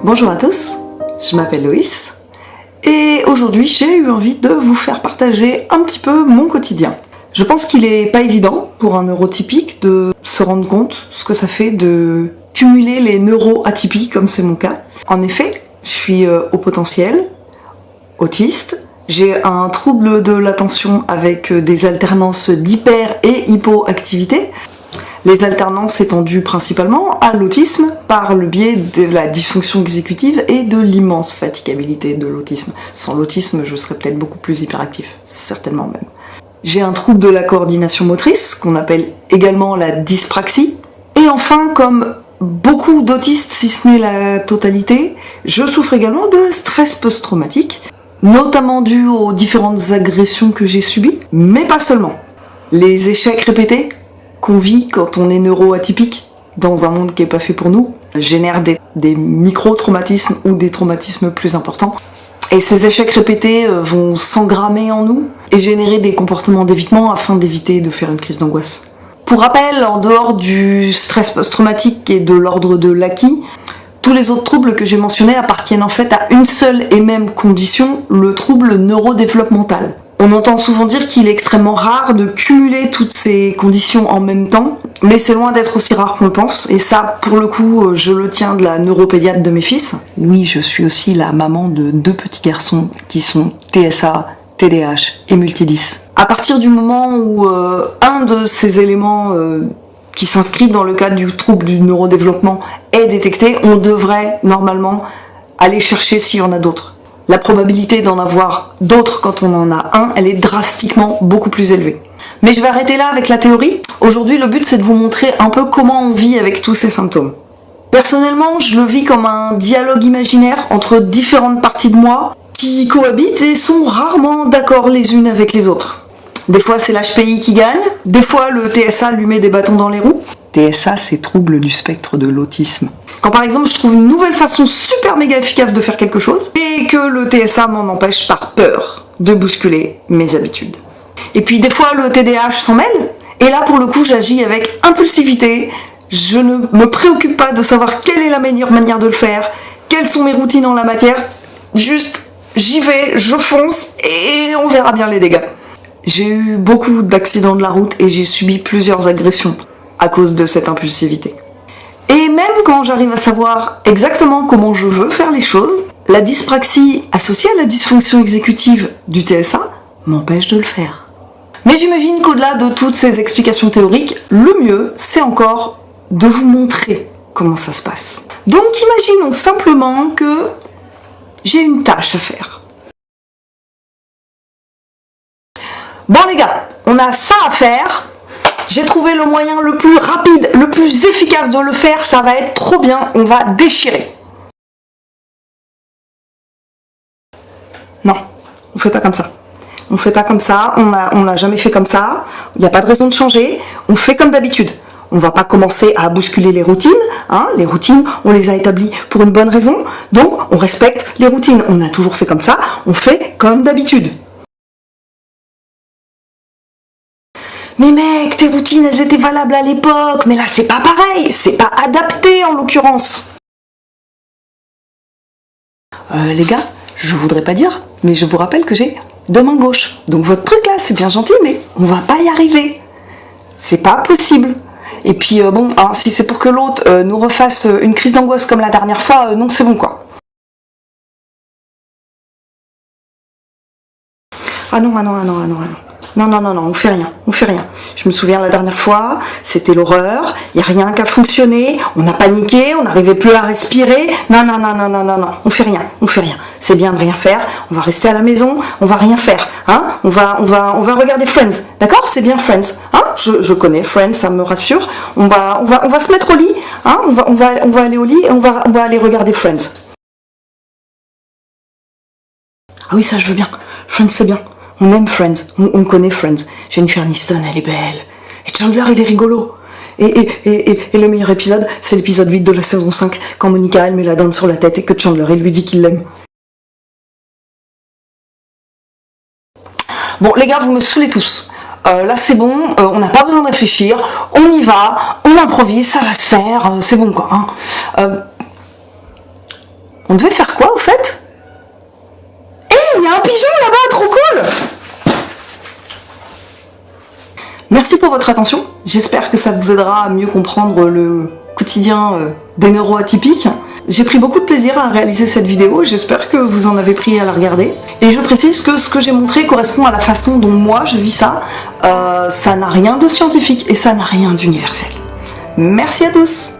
Bonjour à tous, je m'appelle Loïs et aujourd'hui j'ai eu envie de vous faire partager un petit peu mon quotidien. Je pense qu'il est pas évident pour un neurotypique de se rendre compte ce que ça fait de cumuler les neuroatypies comme c'est mon cas. En effet, je suis au potentiel, autiste, j'ai un trouble de l'attention avec des alternances d'hyper et hypoactivité. Les alternances étant dues principalement à l'autisme par le biais de la dysfonction exécutive et de l'immense fatigabilité de l'autisme. Sans l'autisme, je serais peut-être beaucoup plus hyperactif, certainement même. J'ai un trouble de la coordination motrice, qu'on appelle également la dyspraxie. Et enfin, comme beaucoup d'autistes, si ce n'est la totalité, je souffre également de stress post-traumatique, notamment dû aux différentes agressions que j'ai subies, mais pas seulement. Les échecs répétés qu'on vit quand on est neuroatypique dans un monde qui n'est pas fait pour nous génèrent des micro-traumatismes ou des traumatismes plus importants. Et ces échecs répétés vont s'engrammer en nous et générer des comportements d'évitement afin d'éviter de faire une crise d'angoisse. Pour rappel, en dehors du stress post-traumatique et de l'ordre de l'acquis, tous les autres troubles que j'ai mentionnés appartiennent en fait à une seule et même condition, le trouble neurodéveloppemental. On entend souvent dire qu'il est extrêmement rare de cumuler toutes ces conditions en même temps, mais c'est loin d'être aussi rare qu'on le pense, et ça, pour le coup, je le tiens de la neuropédiatre de mes fils. Oui, je suis aussi la maman de 2 petits garçons qui sont TSA, TDAH et multidys. À partir du moment où un de ces éléments qui s'inscrit dans le cadre du trouble du neurodéveloppement est détecté, on devrait normalement aller chercher s'il y en a d'autres. La probabilité d'en avoir d'autres quand on en a un, elle est drastiquement beaucoup plus élevée. Mais je vais arrêter là avec la théorie. Aujourd'hui, le but c'est de vous montrer un peu comment on vit avec tous ces symptômes. Personnellement, je le vis comme un dialogue imaginaire entre différentes parties de moi qui cohabitent et sont rarement d'accord les unes avec les autres. Des fois, c'est l'HPI qui gagne, des fois le TSA lui met des bâtons dans les roues. TSA, c'est trouble du spectre de l'autisme. Quand par exemple je trouve une nouvelle façon super méga efficace de faire quelque chose et que le TSA m'en empêche par peur de bousculer mes habitudes. Et puis des fois le TDAH s'en mêle et là pour le coup j'agis avec impulsivité, je ne me préoccupe pas de savoir quelle est la meilleure manière de le faire, quelles sont mes routines en la matière, juste j'y vais, je fonce et on verra bien les dégâts. J'ai eu beaucoup d'accidents de la route et j'ai subi plusieurs agressions à cause de cette impulsivité. Et même quand j'arrive à savoir exactement comment je veux faire les choses, la dyspraxie associée à la dysfonction exécutive du TSA m'empêche de le faire. Mais j'imagine qu'au-delà de toutes ces explications théoriques, le mieux, c'est encore de vous montrer comment ça se passe. Donc imaginons simplement que j'ai une tâche à faire. Bon les gars, on a ça à faire. J'ai trouvé le moyen le plus rapide, le plus efficace de le faire, ça va être trop bien, on va déchirer. Non, on fait pas comme ça. On fait pas comme ça, on n'a jamais fait comme ça, il n'y a pas de raison de changer, on fait comme d'habitude. On va pas commencer à bousculer les routines, hein. Les routines, on les a établies pour une bonne raison, donc on respecte les routines. On a toujours fait comme ça, on fait comme d'habitude. Mais mec, tes routines, elles étaient valables à l'époque, mais là c'est pas pareil, c'est pas adapté en l'occurrence. Les gars, je voudrais pas dire, mais je vous rappelle que j'ai 2 mains gauches. Donc votre truc là, c'est bien gentil, mais on va pas y arriver. C'est pas possible. Et puis bon, hein, si c'est pour que l'autre nous refasse une crise d'angoisse comme la dernière fois, non c'est bon quoi. Ah non, ah non, ah non, ah non, ah non. Non, on fait rien. Je me souviens la dernière fois, c'était l'horreur, il n'y a rien qui a fonctionné, on a paniqué, on n'arrivait plus à respirer. Non, on fait rien. C'est bien de rien faire, on va rester à la maison, on va rien faire, hein. On va regarder Friends, d'accord? C'est bien Friends, hein. Je connais Friends, ça me rassure. On va se mettre au lit, hein. On va aller au lit et on va aller regarder Friends. Ah oui, ça je veux bien. Friends c'est bien. On aime Friends, on connaît Friends. Jennifer Aniston, elle est belle. Et Chandler, il est rigolo. Et le meilleur épisode, c'est l'épisode 8 de la saison 5, quand Monica, elle met la dinde sur la tête et que Chandler, il lui dit qu'il l'aime. Bon, les gars, vous me saoulez tous. Là, c'est bon, on n'a pas besoin de réfléchir. On y va, on improvise, ça va se faire, c'est bon, quoi. Hein. On devait faire quoi au fait? Hé, il y a un pigeon là-bas, trop cool! Merci pour votre attention, j'espère que ça vous aidera à mieux comprendre le quotidien des neuroatypiques. J'ai pris beaucoup de plaisir à réaliser cette vidéo, j'espère que vous en avez pris à la regarder. Et je précise que ce que j'ai montré correspond à la façon dont moi je vis ça. Ça n'a rien de scientifique et ça n'a rien d'universel. Merci à tous!